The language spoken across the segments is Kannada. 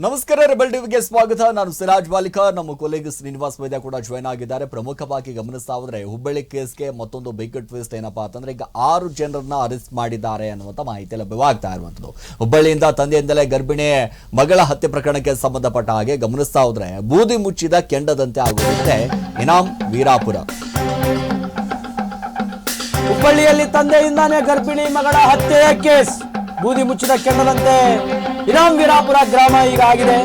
ನಮಸ್ಕಾರ ರೆಬಲ್ ಟಿವಿಗೆ ಸ್ವಾಗತ. ನಾನು ಸಿರಾಜ್ ಬಾಲಿಕಾ. ನಮ್ಮ ಕೊಲೆಗ್ ಶ್ರೀನಿವಾಸ್ ವೈದ್ಯ ಕೂಡ ಜಾಯ್ನ್ ಆಗಿದ್ದಾರೆ. ಪ್ರಮುಖವಾಗಿ ಗಮನಿಸ್ತಾ ಹೋದ್ರೆ ಹುಬ್ಬಳ್ಳಿ ಕೇಸ್ಗೆ ಮತ್ತೊಂದು ಬಿಗ್ ಟ್ವಿಸ್ಟ್ ಏನಪ್ಪಾ ಅಂತಂದ್ರೆ ಈಗ 6 ಜನರನ್ನ ಅರೆಸ್ಟ್ ಮಾಡಿದ್ದಾರೆ ಅನ್ನುವಂತ ಮಾಹಿತಿ ಲಭ್ಯವಾಗ್ತಾ ಇರುವಂತದ್ದು. ಹುಬ್ಬಳ್ಳಿಯಿಂದ ತಂದೆಯಿಂದಲೇ ಗರ್ಭಿಣಿ ಮಗಳ ಹತ್ಯೆ ಪ್ರಕರಣಕ್ಕೆ ಸಂಬಂಧಪಟ್ಟ ಹಾಗೆ ಗಮನಿಸ್ತಾ ಹೋದ್ರೆ ಬೂದಿ ಮುಚ್ಚಿದ ಕೆಂಡದಂತೆ ಆಗುವಂತೆ ಇನಾಂ ವೀರಾಪುರ. ಹುಬ್ಬಳ್ಳಿಯಲ್ಲಿ ತಂದೆಯಿಂದಾನೇ ಗರ್ಭಿಣಿ ಮಗಳ ಹತ್ಯೆಯ ಕೇಸ್ ಬೂದಿ ಮುಚ್ಚಿದ ಕೆಂಡದಂತೆ ಇನಾಂ ವೀರಾಪುರ ಗ್ರಾಮ ಈಗ ಆಗಿದೆ.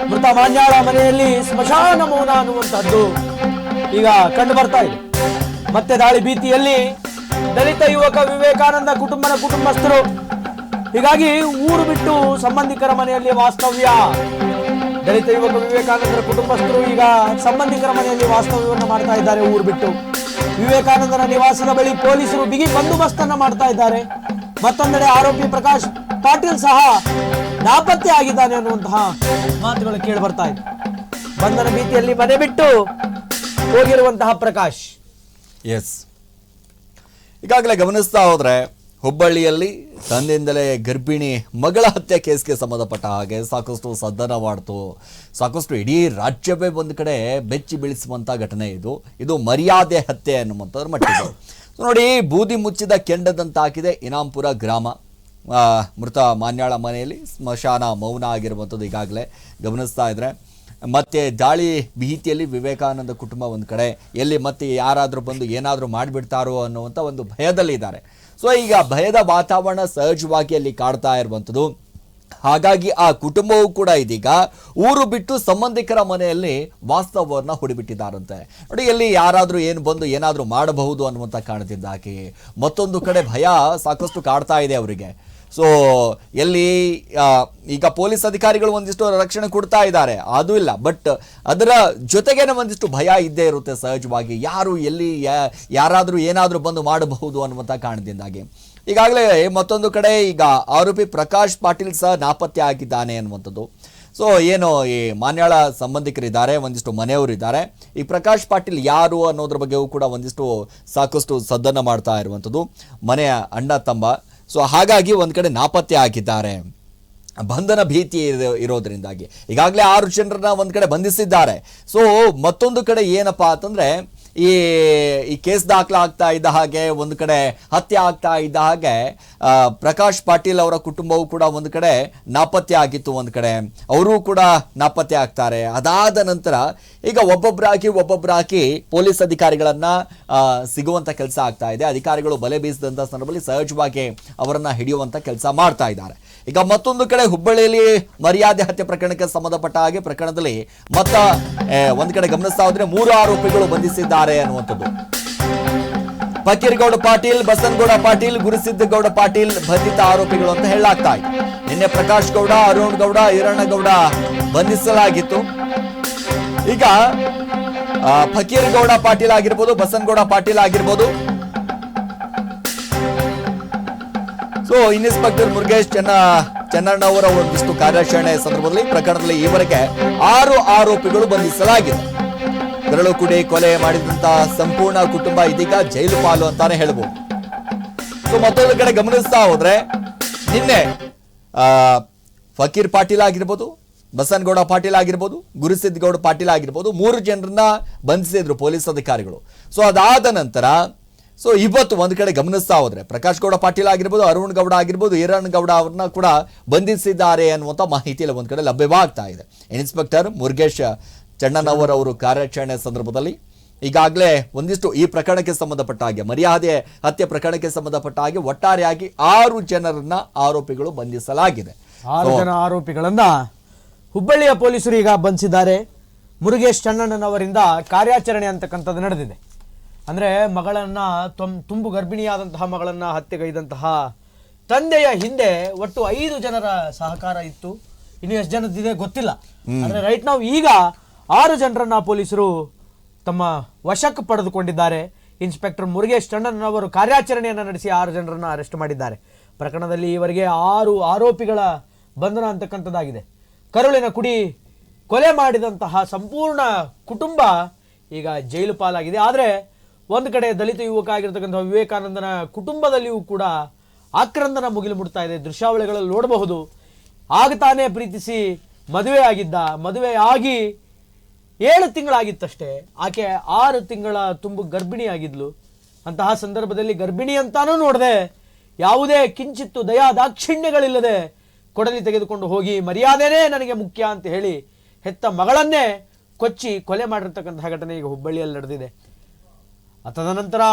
ಮೃತ ಮಾನ್ಯಾಳ ಮನೆಯಲ್ಲಿ ಸ್ಮಶಾನ ಮೌನ ಅನ್ನುವಂತಹದ್ದು ಈಗ ಕಂಡು ಬರ್ತಾ ಇದೆ. ಮತ್ತೆ ದಾಳಿ ಭೀತಿಯಲ್ಲಿ ದಲಿತ ಯುವಕ ವಿವೇಕಾನಂದ ಕುಟುಂಬಸ್ಥರು ಹೀಗಾಗಿ ಊರು ಬಿಟ್ಟು ಸಂಬಂಧಿಕರ ಮನೆಯಲ್ಲಿ ವಾಸ್ತವ್ಯ. ದಲಿತ ಯುವಕ ವಿವೇಕಾನಂದರ ಕುಟುಂಬಸ್ಥರು ಈಗ ಸಂಬಂಧಿಕರ ಮನೆಯಲ್ಲಿ ವಾಸ್ತವ್ಯವನ್ನು ಮಾಡ್ತಾ ಇದ್ದಾರೆ. ಊರು ಬಿಟ್ಟು ವಿವೇಕಾನಂದರ ನಿವಾಸದ ಬಳಿ ಪೊಲೀಸರು ಬಿಗಿ ಬಂದೋಬಸ್ತನ್ನ ಮಾಡ್ತಾ ಇದ್ದಾರೆ. ಮತ್ತೊಂದೆಡೆ ಆರೋಪಿ ಪ್ರಕಾಶ್ ಪಾಟೀಲ್ ಸಹ ನಾಪತ್ತೆ ಆಗಿದ್ದಾನೆ ಅನ್ನುವಂತಹ ಮಾತುಗಳು ಕೇಳಿ ಬರ್ತಾ ಇದೆ. ಬಂಧನ ಭೀತಿಯಲ್ಲಿ ಮನೆ ಬಿಟ್ಟು ಹೋಗಿರುವಂತಹ ಪ್ರಕಾಶ್. ಎಸ್, ಈಗಾಗಲೇ ಗಮನಿಸ್ತಾ ಹೋದ್ರೆ ಹುಬ್ಬಳ್ಳಿಯಲ್ಲಿ ತಂದೆಯಿಂದಲೇ ಗರ್ಭಿಣಿ ಮಗಳ ಹತ್ಯೆ ಕೇಸ್ಗೆ ಸಂಬಂಧಪಟ್ಟ ಹಾಗೆ ಸಾಕಷ್ಟು ಸದ್ದನ ಮಾಡ್ತು. ಸಾಕಷ್ಟು ಇಡೀ ರಾಜ್ಯವೇ ಒಂದು ಕಡೆ ಬೆಚ್ಚಿ ಬೀಳಿಸುವಂತ ಘಟನೆ ಇದು ಮರ್ಯಾದೆ ಹತ್ಯೆ ಅನ್ನುವಂಥದ್ರ ಮಟ್ಟಿಗೆ ನೋಡಿ. ಬೂದಿ ಮುಚ್ಚಿದ ಕೆಂಡದಂತಾಗಿದೆ ಇನಾಂಪುರ ಗ್ರಾಮ. ಮೃತ ಮಾನ್ಯಾಳ ಮನೆಯಲ್ಲಿ ಸ್ಮಶಾನ ಮೌನ ಆಗಿರುವಂಥದ್ದು ಈಗಾಗಲೇ ಗಮನಿಸ್ತಾ ಇದ್ರೆ. ಮತ್ತೆ ದಾಳಿ ಭೀತಿಯಲ್ಲಿ ವಿವೇಕಾನಂದ ಕುಟುಂಬ ಒಂದು ಕಡೆ ಎಲ್ಲಿ ಮತ್ತೆ ಯಾರಾದರೂ ಬಂದು ಏನಾದರೂ ಮಾಡಿಬಿಡ್ತಾರೋ ಅನ್ನುವಂಥ ಒಂದು ಭಯದಲ್ಲಿದ್ದಾರೆ. ಸೊ ಈಗ ಭಯದ ವಾತಾವರಣ ಸಹಜವಾಗಿ ಅಲ್ಲಿ ಕಾಡ್ತಾ ಇರುವಂಥದ್ದು. ಹಾಗಾಗಿ ಆ ಕುಟುಂಬವೂ ಕೂಡ ಇದೀಗ ಊರು ಬಿಟ್ಟು ಸಂಬಂಧಿಕರ ಮನೆಯಲ್ಲಿ ವಾಸ್ತವವನ್ನ ಹುಡಿಬಿಟ್ಟಿದ್ದಾರಂತೆ. ನೋಡಿ, ಎಲ್ಲಿ ಯಾರಾದರೂ ಏನು ಬಂದು ಏನಾದರೂ ಮಾಡಬಹುದು ಅನ್ನುವಂಥ ಕಾರಣದಿಂದಾಗಿ ಮತ್ತೊಂದು ಕಡೆ ಭಯ ಸಾಕಷ್ಟು ಕಾಡ್ತಾ ಇದೆ ಅವರಿಗೆ. ಸೊ ಎಲ್ಲಿ ಈಗ ಪೊಲೀಸ್ ಅಧಿಕಾರಿಗಳು ಒಂದಿಷ್ಟು ರಕ್ಷಣೆ ಕೊಡ್ತಾ ಇದ್ದಾರೆ, ಅದು ಇಲ್ಲ, ಬಟ್ ಅದರ ಜೊತೆಗೇನೆ ಒಂದಿಷ್ಟು ಭಯ ಇದ್ದೇ ಇರುತ್ತೆ ಸಹಜವಾಗಿ. ಯಾರು ಎಲ್ಲಿ ಯಾರಾದರೂ ಏನಾದರೂ ಬಂದು ಮಾಡಬಹುದು ಅನ್ನುವಂಥ ಕಾರಣದಿಂದಾಗಿ ಈಗಾಗಲೇ ಮತ್ತೊಂದು ಕಡೆ ಈಗ ಆರೋಪಿ ಪ್ರಕಾಶ್ ಪಾಟೀಲ್ ಸಹ ನಾಪತ್ತೆ ಆಗಿದ್ದಾನೆ ಅನ್ನುವಂಥದ್ದು. ಸೊ ಏನು ಈ ಮಾನ್ಯಾಳ ಸಂಬಂಧಿಕರಿದ್ದಾರೆ, ಒಂದಿಷ್ಟು ಮನೆಯವರಿದ್ದಾರೆ. ಈ ಪ್ರಕಾಶ್ ಪಾಟೀಲ್ ಯಾರು ಅನ್ನೋದ್ರ ಬಗ್ಗೆಯೂ ಕೂಡ ಒಂದಿಷ್ಟು ಸಾಕಷ್ಟು ಸದ್ದನ್ನು ಮಾಡ್ತಾ ಇರುವಂಥದ್ದು ಮನೆಯ ಅಣ್ಣ ತಮ್ಮ. ಸೊ ಹಾಗಾಗಿ ಒಂದು ಕಡೆ ನಾಪತ್ತೆ ಆಗಿದ್ದಾರೆ. ಬಂಧನ ಭೀತಿ ಇರೋದ್ರಿಂದಾಗಿ ಈಗಾಗಲೇ 6 ಜನರನ್ನ ಒಂದು ಕಡೆ ಬಂಧಿಸಿದ್ದಾರೆ. ಸೊ ಮತ್ತೊಂದು ಕಡೆ ಏನಪ್ಪಾ ಅಂತಂದ್ರೆ ಈ ಕೇಸ್ ದಾಖಲಾಗ್ತಾ ಇದ್ದ ಹಾಗೆ ಒಂದು ಕಡೆ ಹತ್ಯೆ ಆಗ್ತಾ ಇದ್ದ ಹಾಗೆ ಪ್ರಕಾಶ್ ಪಾಟೀಲ್ ಅವರ ಕುಟುಂಬವೂ ಕೂಡ ಒಂದು ಕಡೆ ನಾಪತ್ತೆ ಆಗಿತ್ತು. ಒಂದು ಕಡೆ ಅವರೂ ಕೂಡ ನಾಪತ್ತೆ ಆಗ್ತಾರೆ. ಅದಾದ ನಂತರ ಈಗ ಒಬ್ಬೊಬ್ಬರಾಗಿ ಪೊಲೀಸ್ ಅಧಿಕಾರಿಗಳನ್ನ ಸಿಗುವಂತ ಕೆಲಸ ಆಗ್ತಾ ಇದೆ. ಅಧಿಕಾರಿಗಳು ಬಲೆ ಬೀಸಿದಂತ ಸಂದರ್ಭದಲ್ಲಿ ಸಹಜವಾಗಿ ಅವರನ್ನ ಹಿಡಿಯುವಂತ ಕೆಲಸ ಮಾಡ್ತಾ ಇದ್ದಾರೆ. ಈಗ ಮತ್ತೊಂದು ಕಡೆ ಹುಬ್ಬಳ್ಳಿಯಲ್ಲಿ ಮರ್ಯಾದೆ ಹತ್ಯೆ ಪ್ರಕರಣಕ್ಕೆ ಸಂಬಂಧಪಟ್ಟ ಹಾಗೆ ಪ್ರಕರಣದಲ್ಲಿ ಒಂದು ಕಡೆ ಗಮನಿಸ್ತಾ ಹೋದ್ರೆ 3 ಆರೋಪಿಗಳು ಬಂಧಿಸಿದ್ದಾರೆ ಅನ್ನುವಂಥದ್ದು. ಫಕೀರಗೌಡ ಪಾಟೀಲ್, ಬಸನಗೌಡ ಪಾಟೀಲ್, ಗುರುಸಿದ್ದಗೌಡ ಪಾಟೀಲ್ ಬಂಧಿತ ಆರೋಪಿಗಳು ಅಂತ ಹೇಳಲಾಗ್ತಾ ಇದೆ. ನಿನ್ನೆ ಪ್ರಕಾಶ್ ಗೌಡ, ಅರುಣ್ ಗೌಡ, ಈರಣ್ಣಗೌಡ ಬಂಧಿಸಲಾಗಿತ್ತು. ಈಗ ಫಕೀರಗೌಡ ಪಾಟೀಲ್ ಆಗಿರ್ಬೋದು, ಬಸನಗೌಡ ಪಾಟೀಲ್ ಆಗಿರ್ಬೋದು. ಸೊ ಇನ್ಸ್ಪೆಕ್ಟರ್ ಮುರುಗೇಶ್ ಚೆನ್ನಣ್ಣವರ ಒಂದಿಷ್ಟು ಕಾರ್ಯಾಚರಣೆ ಸಂದರ್ಭದಲ್ಲಿ ಪ್ರಕರಣದಲ್ಲಿ ಈವರೆಗೆ 6 ಆರೋಪಿಗಳು ಬಂಧಿಸಲಾಗಿದೆ. ಬೆರಳುಕುಡಿ ಕೊಲೆ ಮಾಡಿದಂತಹ ಸಂಪೂರ್ಣ ಕುಟುಂಬ ಇದೀಗ ಜೈಲು ಪಾಲು ಅಂತಾನೆ ಹೇಳ್ಬೋದು. ಸೊ ಮತ್ತೊಂದು ಕಡೆ ಗಮನಿಸ್ತಾ ಹೋದ್ರೆ ನಿನ್ನೆ ಫಕೀರ್ ಪಾಟೀಲ್ ಆಗಿರ್ಬೋದು, ಬಸನಗೌಡ ಪಾಟೀಲ್ ಆಗಿರ್ಬೋದು, ಗುರುಸಿದ್ದಗೌಡ ಪಾಟೀಲ್ ಆಗಿರ್ಬೋದು, 3 ಜನರನ್ನ ಬಂಧಿಸಿದ್ರು ಪೊಲೀಸ್ ಅಧಿಕಾರಿಗಳು. ಸೊ ಅದಾದ ನಂತರ ಇವತ್ತು ಒಂದು ಕಡೆ ಗಮನಿಸ್ತಾ ಹೋದ್ರೆ ಪ್ರಕಾಶ್ ಗೌಡ ಪಾಟೀಲ್ ಆಗಿರ್ಬೋದು, ಅರುಣ್ ಗೌಡ ಆಗಿರ್ಬೋದು, ಈರಣ್ಣಗೌಡ ಅವ್ರನ್ನ ಕೂಡ ಬಂಧಿಸಿದ್ದಾರೆ ಅನ್ನುವಂಥ ಮಾಹಿತಿಯಲ್ಲಿ ಒಂದು ಕಡೆ ಲಭ್ಯವಾಗ್ತಾ ಇದೆ. ಇನ್ಸ್ಪೆಕ್ಟರ್ ಮುರುಗೇಶ್ ಚೆನ್ನಣ್ಣವರ್ ಅವರು ಕಾರ್ಯಾಚರಣೆ ಸಂದರ್ಭದಲ್ಲಿ ಈಗಾಗಲೇ ಒಂದಿಷ್ಟು ಈ ಪ್ರಕರಣಕ್ಕೆ ಸಂಬಂಧಪಟ್ಟ ಹಾಗೆ ಮರ್ಯಾದೆ ಹತ್ಯೆ ಪ್ರಕರಣಕ್ಕೆ ಸಂಬಂಧಪಟ್ಟ ಹಾಗೆ ಒಟ್ಟಾರೆಯಾಗಿ 6 ಜನರನ್ನ ಆರೋಪಿಗಳು ಬಂಧಿಸಲಾಗಿದೆ. 6 ಜನ ಆರೋಪಿಗಳನ್ನ ಹುಬ್ಬಳ್ಳಿಯ ಪೊಲೀಸರು ಈಗ ಬಂಧಿಸಿದ್ದಾರೆ. ಮುರುಗೇಶ್ ಚೆನ್ನಣ್ಣನವರಿಂದ ಕಾರ್ಯಾಚರಣೆ ಅಂತಕ್ಕಂಥದ್ದು ನಡೆದಿದೆ. ಅಂದ್ರೆ ಮಗಳನ್ನ ತುಂಬು ಗರ್ಭಿಣಿಯಾದಂತಹ ಮಗಳನ್ನ ಹತ್ಯೆಗೈದಂತಹ ತಂದೆಯ ಹಿಂದೆ ಒಟ್ಟು 5 ಜನರ ಸಹಕಾರ ಇತ್ತು. ಇನ್ನು ಎಷ್ಟು ಜನದಿದೆ ಗೊತ್ತಿಲ್ಲ. ಅಂದ್ರೆ ರೈಟ್ ನಾವು ಈಗ 6 ಜನರನ್ನ ಪೊಲೀಸರು ತಮ್ಮ ವಶಕ್ಕೆ ಪಡೆದುಕೊಂಡಿದ್ದಾರೆ. ಇನ್ಸ್ಪೆಕ್ಟರ್ ಮುರುಗೇಶ್ ಚೆನ್ನಣ್ಣನವರು ಕಾರ್ಯಾಚರಣೆಯನ್ನು ನಡೆಸಿ 6 ಜನರನ್ನ ಅರೆಸ್ಟ್ ಮಾಡಿದ್ದಾರೆ. ಪ್ರಕರಣದಲ್ಲಿ ಈವರೆಗೆ 6 ಆರೋಪಿಗಳ ಬಂಧನ ಅಂತಕ್ಕಂಥದ್ದಾಗಿದೆ. ಕರುಳಿನ ಕುಡಿ ಕೊಲೆ ಮಾಡಿದಂತಹ ಸಂಪೂರ್ಣ ಕುಟುಂಬ ಈಗ ಜೈಲು ಪಾಲಾಗಿದೆ. ಆದರೆ ಒಂದು ಕಡೆ ದಲಿತ ಯುವಕ ಆಗಿರತಕ್ಕಂಥ ವಿವೇಕಾನಂದನ ಕುಟುಂಬದಲ್ಲಿಯೂ ಕೂಡ ಆಕ್ರಂದನ ಮುಗಿಲು ಮುಡ್ತಾ ಇದೆ. ದೃಶ್ಯಾವಳಿಗಳಲ್ಲಿ ನೋಡಬಹುದು. ಆಗ ತಾನೇ ಪ್ರೀತಿಸಿ ಮದುವೆ ಆಗಿದ್ದ. ಮದುವೆ ಆಗಿ 7 ತಿಂಗಳಾಗಿತ್ತಷ್ಟೇ. ಆಕೆ 6 ತಿಂಗಳ ತುಂಬು ಗರ್ಭಿಣಿ ಆಗಿದ್ಲು. ಅಂತಹ ಸಂದರ್ಭದಲ್ಲಿ ಗರ್ಭಿಣಿ ಅಂತಾನೂ ನೋಡದೆ, ಯಾವುದೇ ಕಿಂಚಿತ್ತು ದಯಾ ದಾಕ್ಷಿಣ್ಯಗಳಿಲ್ಲದೆ ಕೊಡಲಿ ತೆಗೆದುಕೊಂಡು ಹೋಗಿ ಮರ್ಯಾದೆನೇ ನನಗೆ ಮುಖ್ಯ ಅಂತ ಹೇಳಿ ಹೆತ್ತ ಮಗಳನ್ನೇ ಕೊಚ್ಚಿ ಕೊಲೆ ಮಾಡಿರ್ತಕ್ಕಂತಹ ಘಟನೆ ಈಗ ಹುಬ್ಬಳ್ಳಿಯಲ್ಲಿ ನಡೆದಿದೆ. ತದನಂತರ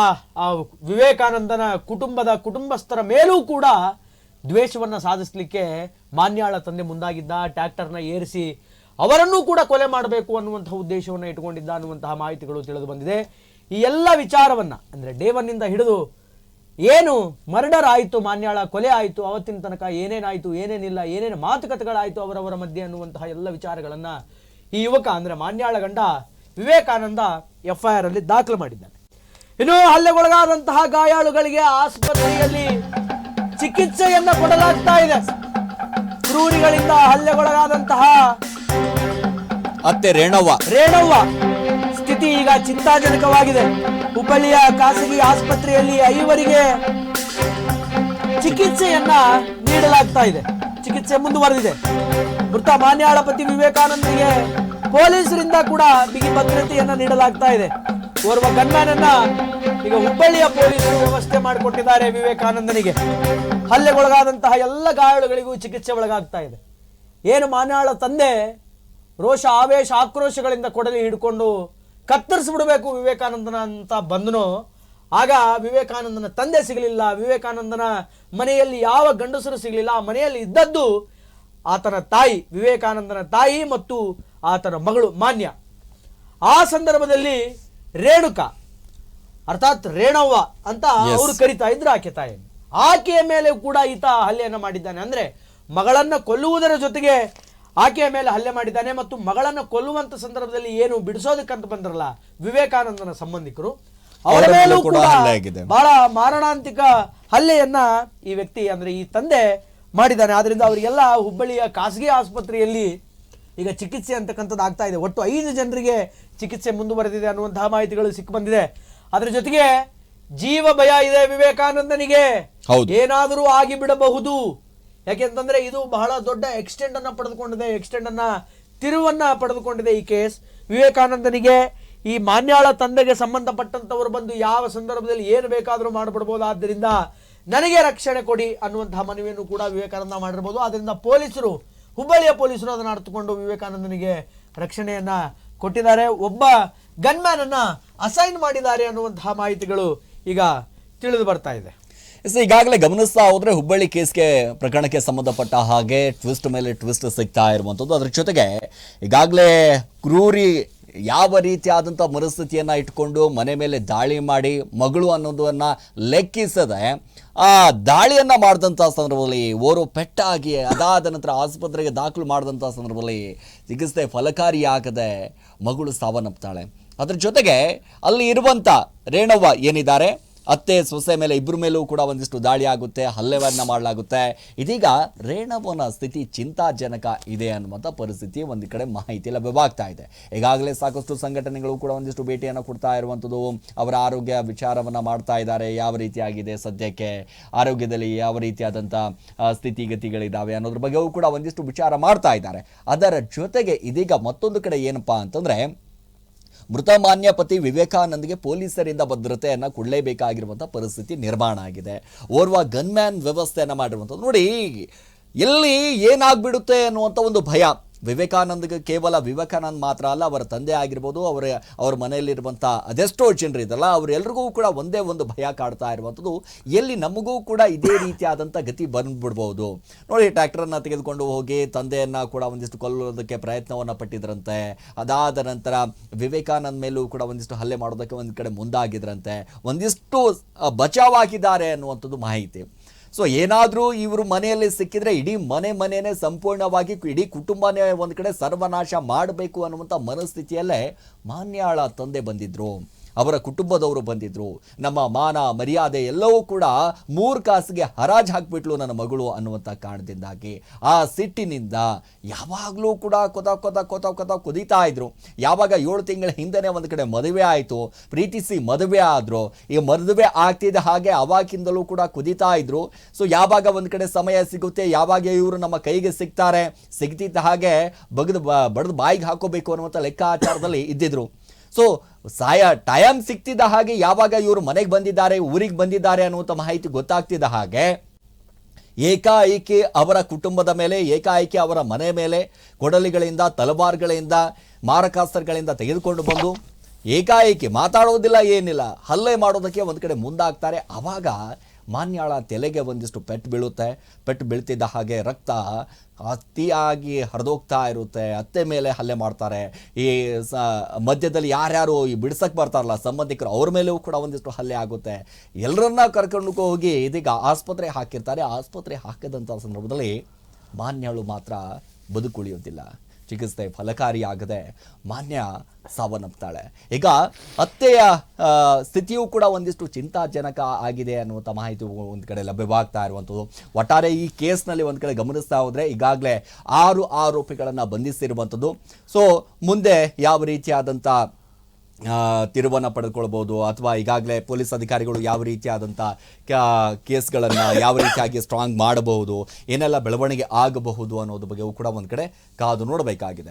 ಆ ವಿವೇಕಾನಂದನ ಕುಟುಂಬಸ್ಥರ ಮೇಲೂ ಕೂಡ ದ್ವೇಷವನ್ನು ಸಾಧಿಸಲಿಕ್ಕೆ ಮಾನ್ಯಾಳ ತಂದೆ ಮುಂದಾಗಿದ್ದ. ಟ್ರ್ಯಾಕ್ಟರ್ನ ಏರಿಸಿ ಅವರನ್ನೂ ಕೂಡ ಕೊಲೆ ಮಾಡಬೇಕು ಅನ್ನುವಂತಹ ಉದ್ದೇಶವನ್ನು ಇಟ್ಟುಕೊಂಡಿದ್ದ ಅನ್ನುವಂತಹ ಮಾಹಿತಿಗಳು ತಿಳಿದು ಬಂದಿದೆ. ಈ ಎಲ್ಲ ವಿಚಾರವನ್ನು ಅಂದರೆ ಡೇ 1 ಹಿಡಿದು ಏನು ಮರ್ಡರ್ ಆಯಿತು, ಮಾನ್ಯಾಳ ಕೊಲೆ ಆಯಿತು, ಅವತ್ತಿನ ತನಕ ಏನೇನಾಯಿತು, ಏನೇನಿಲ್ಲ, ಏನೇನು ಮಾತುಕತೆಗಳಾಯಿತು ಅವರವರ ಮಧ್ಯೆ ಅನ್ನುವಂತಹ ಎಲ್ಲ ವಿಚಾರಗಳನ್ನು ಈ ಯುವಕ ಅಂದರೆ ಮಾನ್ಯಾಳ ಗಂಡ ವಿವೇಕಾನಂದ FIR ಅಲ್ಲಿ ದಾಖಲು ಮಾಡಿದ್ದಾನೆ. ಇನ್ನು ಹಲ್ಲೆಗೊಳಗಾದಂತಹ ಗಾಯಾಳುಗಳಿಗೆ ಆಸ್ಪತ್ರೆಯಲ್ಲಿ ಚಿಕಿತ್ಸೆಯನ್ನ ಕೊಡಲಾಗ್ತಾ ಇದೆ. ಕ್ರೂರಿಗಳಿಂದ ಹಲ್ಲೆಗೊಳಗಾದಂತಹ ಅತ್ತೆ ರೇಣವ್ವ ಸ್ಥಿತಿ ಈಗ ಚಿಂತಾಜನಕವಾಗಿದೆ. ಹುಬ್ಬಳ್ಳಿಯ ಖಾಸಗಿ ಆಸ್ಪತ್ರೆಯಲ್ಲಿ 5 ಚಿಕಿತ್ಸೆಯನ್ನ ನೀಡಲಾಗ್ತಾ ಇದೆ. ಚಿಕಿತ್ಸೆ ಮುಂದುವರೆದಿದೆ. ಮೃತ ಮಾನ್ಯಾಳ ಪತಿ ವಿವೇಕಾನಂದನಿಗೆ ಪೊಲೀಸರಿಂದ ಕೂಡ ಬಿಗಿ ಭದ್ರತೆಯನ್ನ ನೀಡಲಾಗ್ತಾ ಇದೆ. ಓರ್ವ ಗನ್ಮ್ಯಾನ್ ಅನ್ನ ಈಗ ಹುಬ್ಬಳ್ಳಿಯ ಪೊಲೀಸರು ವ್ಯವಸ್ಥೆ ಮಾಡಿಕೊಟ್ಟಿದ್ದಾರೆ. ವಿವೇಕಾನಂದನಿಗೆ ಹಲ್ಲೆಗೊಳಗಾದಂತಹ ಎಲ್ಲ ಗಾಯಾಳುಗಳಿಗೂ ಚಿಕಿತ್ಸೆ ಒಳಗಾಗ್ತಾ ಇದೆ. ಏನು ಮಾನ್ಯಾಳ ತಂದೆ ರೋಷ, ಆವೇಶ, ಆಕ್ರೋಶಗಳಿಂದ ಕೊಡಲಿ ಹಿಡ್ಕೊಂಡು ಕತ್ತರಿಸ್ಬಿಡ್ಬೇಕು ವಿವೇಕಾನಂದನ ಅಂತ ಬಂದನೋ, ಆಗ ವಿವೇಕಾನಂದನ ತಂದೆ ಸಿಗಲಿಲ್ಲ. ವಿವೇಕಾನಂದನ ಮನೆಯಲ್ಲಿ ಯಾವ ಗಂಡಸರು ಸಿಗಲಿಲ್ಲ. ಆ ಮನೆಯಲ್ಲಿ ಇದ್ದದ್ದು ಆತನ ತಾಯಿ, ವಿವೇಕಾನಂದನ ತಾಯಿ ಮತ್ತು ಆತನ ಮಗಳು ಮಾನ್ಯ. ಆ ಸಂದರ್ಭದಲ್ಲಿ ರೇಣುಕಾ ಅರ್ಥಾತ್ ರೇಣವ್ವ ಅಂತ ಅವರು ಕರಿತಾ ಇದ್ರು ಆಕೆ ತಾಯಿಯನ್ನು. ಆಕೆಯ ಮೇಲೆ ಕೂಡ ಈತ ಹಲ್ಲೆಯನ್ನು ಮಾಡಿದ್ದಾನೆ. ಅಂದ್ರೆ ಮಗಳನ್ನ ಕೊಲ್ಲುವುದರ ಜೊತೆಗೆ ಆಕೆಯ ಮೇಲೆ ಹಲ್ಲೆ ಮಾಡಿದ್ದಾನೆ. ಮತ್ತು ಮಗಳನ್ನ ಕೊಲ್ಲುವಂತ ಸಂದರ್ಭದಲ್ಲಿ ಏನು ಬಿಡಿಸೋದಕ್ಕಂತ ಬಂದ್ರಲ್ಲ ವಿವೇಕಾನಂದನ ಸಂಬಂಧಿಕರು, ಅವರ ಮೇಲೂ ಕೂಡ ಬಹಳ ಮಾರಣಾಂತಿಕ ಹಲ್ಲೆಯನ್ನ ಈ ವ್ಯಕ್ತಿ ಅಂದ್ರೆ ಈ ತಂದೆ ಮಾಡಿದ್ದಾನೆ. ಆದ್ರಿಂದ ಅವರಿಗೆಲ್ಲ ಹುಬ್ಬಳ್ಳಿಯ ಖಾಸಗಿ ಆಸ್ಪತ್ರೆಯಲ್ಲಿ ಈಗ ಚಿಕಿತ್ಸೆ ಅಂತಕ್ಕಂಥದ್ದು ಆಗ್ತಾ ಇದೆ. ಒಟ್ಟು 5 ಜನರಿಗೆ ಚಿಕಿತ್ಸೆ ಮುಂದುವರೆದಿದೆ ಅನ್ನುವಂತಹ ಮಾಹಿತಿಗಳು ಸಿಕ್ಕು ಬಂದಿದೆ. ಅದರ ಜೊತೆಗೆ ಜೀವ ಭಯ ಇದೆ ವಿವೇಕಾನಂದನಿಗೆ, ಏನಾದರೂ ಆಗಿ ಬಿಡಬಹುದು. ಯಾಕೆಂತಂದ್ರೆ ಇದು ಬಹಳ ದೊಡ್ಡ ಎಕ್ಸ್ಟೆಂಡ್ ಅನ್ನ ಪಡೆದುಕೊಂಡಿದೆ, ತಿರುವನ್ನ ಪಡೆದುಕೊಂಡಿದೆ ಈ ಕೇಸ್. ವಿವೇಕಾನಂದನಿಗೆ ಈ ಮಾನ್ಯಾಳ ತಂದೆಗೆ ಸಂಬಂಧಪಟ್ಟಂತವರು ಬಂದು ಯಾವ ಸಂದರ್ಭದಲ್ಲಿ ಏನು ಬೇಕಾದರೂ ಮಾಡಿಬಿಡಬಹುದು. ಆದ್ದರಿಂದ ನನಗೆ ರಕ್ಷಣೆ ಕೊಡಿ ಅನ್ನುವಂತಹ ಮನವಿಯನ್ನು ಕೂಡ ವಿವೇಕಾನಂದ ಮಾಡಿರ್ಬೋದು. ಆದ್ದರಿಂದ ಪೊಲೀಸರು, ಹುಬ್ಬಳ್ಳಿಯ ಪೊಲೀಸರು ಅದನ್ನು ಅರ್ಥಕೊಂಡು ವಿವೇಕಾನಂದನಿಗೆ ರಕ್ಷಣೆಯನ್ನ ಕೊಟ್ಟಿದ್ದಾರೆ. ಒಬ್ಬ ಗನ್ಮ್ಯಾನ್ ಅನ್ನ ಅಸೈನ್ ಮಾಡಿದ್ದಾರೆ ಅನ್ನುವಂತಹ ಮಾಹಿತಿಗಳು ಈಗ ತಿಳಿದು ಬರ್ತಾ ಇದೆ. ಈಗಾಗಲೇ ಗಮನಿಸ್ತಾ ಹೋದ್ರೆ ಹುಬ್ಬಳ್ಳಿ ಪ್ರಕರಣಕ್ಕೆ ಸಂಬಂಧಪಟ್ಟ ಹಾಗೆ ಟ್ವಿಸ್ಟ್ ಮೇಲೆ ಟ್ವಿಸ್ಟ್ ಸಿಗ್ತಾ ಇರುವಂಥದ್ದು. ಅದ್ರ ಜೊತೆಗೆ ಈಗಾಗಲೇ ಕ್ರೂರಿ ಯಾವ ರೀತಿಯಾದಂಥ ಮನಸ್ಥಿತಿಯನ್ನು ಇಟ್ಕೊಂಡು ಮನೆ ಮೇಲೆ ದಾಳಿ ಮಾಡಿ ಮಗಳು ಅನ್ನೋದನ್ನು ಲೆಕ್ಕಿಸದೆ ಆ ದಾಳಿಯನ್ನು ಮಾಡಿದಂಥ ಸಂದರ್ಭದಲ್ಲಿ ಓರ್ವ ಪೆಟ್ಟಾಗಿ ಅದಾದ ನಂತರ ಆಸ್ಪತ್ರೆಗೆ ದಾಖಲು ಮಾಡಿದಂಥ ಸಂದರ್ಭದಲ್ಲಿ ಚಿಕಿತ್ಸೆ ಫಲಕಾರಿಯಾಗದೆ ಮಗಳು ಸಾವನ್ನಪ್ತಾಳೆ. ಅದ್ರ ಜೊತೆಗೆ ಅಲ್ಲಿ ಇರುವಂಥ ರೇಣವ್ವ ಏನಿದ್ದಾರೆ, ಅತ್ತೆ ಸೊಸೆ ಮೇಲೆ ಇಬ್ಬರ ಮೇಲೂ ಕೂಡ ಒಂದಿಷ್ಟು ದಾಳಿ ಆಗುತ್ತೆ, ಹಲ್ಲೆವನ್ನ ಮಾಡಲಾಗುತ್ತೆ. ಇದೀಗ ರೇಣವ್ವನ ಸ್ಥಿತಿ ಚಿಂತಾಜನಕ ಇದೆ ಅನ್ನುವಂಥ ಪರಿಸ್ಥಿತಿ ಒಂದು ಕಡೆ ಮಾಹಿತಿ ಲಭ್ಯವಾಗ್ತಾ ಇದೆ. ಈಗಾಗಲೇ ಸಾಕಷ್ಟು ಸಂಘಟನೆಗಳು ಕೂಡ ಒಂದಿಷ್ಟು ಭೇಟಿಯನ್ನು ಕೊಡ್ತಾ ಇರುವಂಥದ್ದು, ಅವರ ಆರೋಗ್ಯ ವಿಚಾರವನ್ನು ಮಾಡ್ತಾ ಇದ್ದಾರೆ. ಯಾವ ರೀತಿಯಾಗಿದೆ ಸದ್ಯಕ್ಕೆ, ಆರೋಗ್ಯದಲ್ಲಿ ಯಾವ ರೀತಿಯಾದಂಥ ಸ್ಥಿತಿಗತಿಗಳಿದ್ದಾವೆ ಅನ್ನೋದ್ರ ಬಗ್ಗೆಯೂ ಕೂಡ ಒಂದಿಷ್ಟು ವಿಚಾರ ಮಾಡ್ತಾ ಇದ್ದಾರೆ. ಅದರ ಜೊತೆಗೆ ಇದೀಗ ಮತ್ತೊಂದು ಕಡೆ ಏನಪ್ಪಾ ಅಂತಂದ್ರೆ, ಮೃತ ಮಾನ್ಯ ಪತಿ ವಿವೇಕಾನಂದ್ಗೆ ಪೊಲೀಸರಿಂದ ಭದ್ರತೆಯನ್ನು ಕೊಡಲೇಬೇಕಾಗಿರುವಂಥ ಪರಿಸ್ಥಿತಿ ನಿರ್ಮಾಣ ಆಗಿದೆ. ಓರ್ವ ಗನ್ಮ್ಯಾನ್ ವ್ಯವಸ್ಥೆಯನ್ನು ಮಾಡಿರುವಂಥದ್ದು ನೋಡಿ, ಎಲ್ಲಿ ಏನಾಗ್ಬಿಡುತ್ತೆ ಅನ್ನುವಂಥ ಒಂದು ಭಯ ವಿವೇಕಾನಂದ್ಗೆ. ಕೇವಲ ವಿವೇಕಾನಂದ್ ಮಾತ್ರ ಅಲ್ಲ, ಅವರ ತಂದೆ ಆಗಿರ್ಬೋದು, ಅವ್ರ ಮನೆಯಲ್ಲಿರುವಂಥ ಅದೆಷ್ಟೋ ಜನರಿದ್ದಲ್ಲ, ಅವರೆಲ್ಲರಿಗೂ ಕೂಡ ಒಂದೇ ಒಂದು ಭಯ ಕಾಡ್ತಾ ಇರುವಂಥದ್ದು, ಎಲ್ಲಿ ನಮಗೂ ಕೂಡ ಇದೇ ರೀತಿಯಾದಂಥ ಗತಿ ಬಂದ್ಬಿಡ್ಬೋದು. ನೋಡಿ, ಟ್ರ್ಯಾಕ್ಟರನ್ನು ತೆಗೆದುಕೊಂಡು ಹೋಗಿ ತಂದೆಯನ್ನು ಕೂಡ ಒಂದಿಷ್ಟು ಕೊಲ್ಲೋದಕ್ಕೆ ಪ್ರಯತ್ನವನ್ನು ಪಟ್ಟಿದ್ರಂತೆ. ಅದಾದ ನಂತರ ವಿವೇಕಾನಂದ್ ಮೇಲೂ ಕೂಡ ಒಂದಿಷ್ಟು ಹಲ್ಲೆ ಮಾಡೋದಕ್ಕೆ ಒಂದು ಕಡೆ ಮುಂದಾಗಿದ್ರಂತೆ. ಒಂದಿಷ್ಟು ಬಚಾವಾಗಿದ್ದಾರೆ ಅನ್ನುವಂಥದ್ದು ಮಾಹಿತಿ. ಸೊ ಏನಾದರೂ ಇವರು ಮನೆಯಲ್ಲಿ ಸಿಕ್ಕಿದ್ರೆ ಇಡೀ ಮನೆಯೇ ಸಂಪೂರ್ಣವಾಗಿ ಇಡೀ ಕುಟುಂಬನೇ ಒಂದು ಕಡೆ ಸರ್ವನಾಶ ಮಾಡಬೇಕು ಅನ್ನುವಂಥ ಮನಸ್ಥಿತಿಯಲ್ಲೇ ಮಾನ್ಯಾಳ ತಂದೆ ಬಂದಿದ್ರು. ಅವರ ಕುಟುಂಬದವರು ಬಂದಿದ್ರು, ನಮ್ಮ ಮಾನ ಮರ್ಯಾದೆ ಎಲ್ಲವೂ ಕೂಡ 3 ಕಾಸಿಗೆ ಹರಾಜು ಹಾಕ್ಬಿಟ್ಲು ನನ್ನ ಮಗಳು ಅನ್ನುವಂಥ ಕಾರಣದಿಂದಾಗಿ ಆ ಸಿಟ್ಟಿನಿಂದ ಯಾವಾಗಲೂ ಕೂಡ ಕೊತ ಕುದೀತಾ ಇದ್ರು. ಯಾವಾಗ 7 ತಿಂಗಳ ಹಿಂದೆನೇ ಒಂದು ಕಡೆ ಮದುವೆ ಆಯಿತು, ಪ್ರೀತಿಸಿ ಮದುವೆ ಆದ್ರು, ಈ ಮದುವೆ ಆಗ್ತಿದ್ದ ಹಾಗೆ ಅವಾಗಿಂದಲೂ ಕೂಡ ಕುದೀತಾ ಇದ್ರು. ಸೊ ಯಾವಾಗ ಒಂದು ಕಡೆ ಸಮಯ ಸಿಗುತ್ತೆ, ಯಾವಾಗ ಇವರು ನಮ್ಮ ಕೈಗೆ ಸಿಗ್ತಿದ್ದ ಹಾಗೆ ಬಡ್ದು ಬಾಯಿಗೆ ಹಾಕೋಬೇಕು ಅನ್ನುವಂಥ ಲೆಕ್ಕಾಚಾರದಲ್ಲಿ ಇದ್ದಿದ್ರು. ಸೊ ಟೈಮ್ ಸಿಗ್ತಿದ್ದ ಹಾಗೆ ಯಾವಾಗ ಇವರು ಮನೆಗೆ ಬಂದಿದ್ದಾರೆ, ಊರಿಗೆ ಬಂದಿದ್ದಾರೆ ಅನ್ನುವಂಥ ಮಾಹಿತಿ ಗೊತ್ತಾಗ್ತಿದ್ದ ಹಾಗೆ ಏಕಾಏಕಿ ಅವರ ಕುಟುಂಬದ ಮೇಲೆ, ಏಕಾಏಕಿ ಅವರ ಮನೆ ಮೇಲೆ ಕೊಡಲಿಗಳಿಂದ, ತಲವಾರ್ಗಳಿಂದ, ಮಾರಕಾಸ್ತ್ರಗಳಿಂದ ತೆಗೆದುಕೊಂಡು ಬಂದು ಏಕಾಏಕಿ ಮಾತಾಡೋದಿಲ್ಲ, ಏನಿಲ್ಲ, ಹಲ್ಲೆ ಮಾಡೋದಕ್ಕೆ ಒಂದು ಕಡೆ ಮುಂದಾಗ್ತಾರೆ. ಆವಾಗ ಮಾನ್ಯಾಳ ತಲೆಗೆ ಒಂದಿಷ್ಟು ಪೆಟ್ಟು ಬೀಳುತ್ತೆ. ಪೆಟ್ಟು ಬೀಳ್ತಿದ್ದ ಹಾಗೆ ರಕ್ತ ಅತಿಯಾಗಿ ಹರಿದೋಗ್ತಾ ಇರುತ್ತೆ. ಅತ್ತೆ ಮೇಲೆ ಹಲ್ಲೆ ಮಾಡ್ತಾರೆ. ಈ ಮಧ್ಯದಲ್ಲಿ ಯಾರ್ಯಾರು ಈ ಬಿಡ್ಸಕ್ಕೆ ಬರ್ತಾರಲ್ಲ ಸಂಬಂಧಿಕರು, ಅವ್ರ ಮೇಲೂ ಕೂಡ ಒಂದಿಷ್ಟು ಹಲ್ಲೆ ಆಗುತ್ತೆ. ಎಲ್ಲರನ್ನ ಕರ್ಕೊಂಡು ಹೋಗಿ ಇದೀಗ ಆಸ್ಪತ್ರೆ ಹಾಕಿರ್ತಾರೆ. ಆಸ್ಪತ್ರೆ ಹಾಕಿದಂಥ ಸಂದರ್ಭದಲ್ಲಿ ಮಾನ್ಯಾಳು ಮಾತ್ರ ಬದುಕುಳಿಯೋದಿಲ್ಲ. ಚಿಕಿತ್ಸೆ ಫಲಕಾರಿಯಾಗದೆ ಮಾನ್ಯ ಸಾವನ್ನಪ್ತಾಳೆ. ಈಗ ಅತ್ತೆಯ ಸ್ಥಿತಿಯೂ ಕೂಡ ಒಂದಿಷ್ಟು ಚಿಂತಾಜನಕ ಆಗಿದೆ ಅನ್ನುವಂಥ ಮಾಹಿತಿ ಒಂದು ಕಡೆ ಲಭ್ಯವಾಗ್ತಾ ಇರುವಂಥದ್ದು. ಒಟ್ಟಾರೆ ಈ ಕೇಸ್ನಲ್ಲಿ ಒಂದು ಕಡೆ ಗಮನಿಸ್ತಾ ಹೋದರೆ ಈಗಾಗಲೇ 6 ಆರೋಪಿಗಳನ್ನು ಬಂಧಿಸಿರುವಂಥದ್ದು. ಸೊ ಮುಂದೆ ಯಾವ ರೀತಿಯಾದಂಥ ತಿರುವನ್ನು ಪಡೆದುಕೊಳ್ಬೋದು, ಅಥವಾ ಈಗಾಗಲೇ ಪೊಲೀಸ್ ಅಧಿಕಾರಿಗಳು ಯಾವ ರೀತಿಯಾದಂಥ ಕೇಸ್ಗಳನ್ನು ಯಾವ ರೀತಿಯಾಗಿ ಸ್ಟ್ರಾಂಗ್ ಮಾಡಬಹುದು, ಏನೆಲ್ಲ ಬೆಳವಣಿಗೆ ಆಗಬಹುದು ಅನ್ನೋದ್ರ ಬಗ್ಗೆಯೂ ಕೂಡ ಒಂದು ಕಡೆ ಕಾದು ನೋಡಬೇಕಾಗಿದೆ.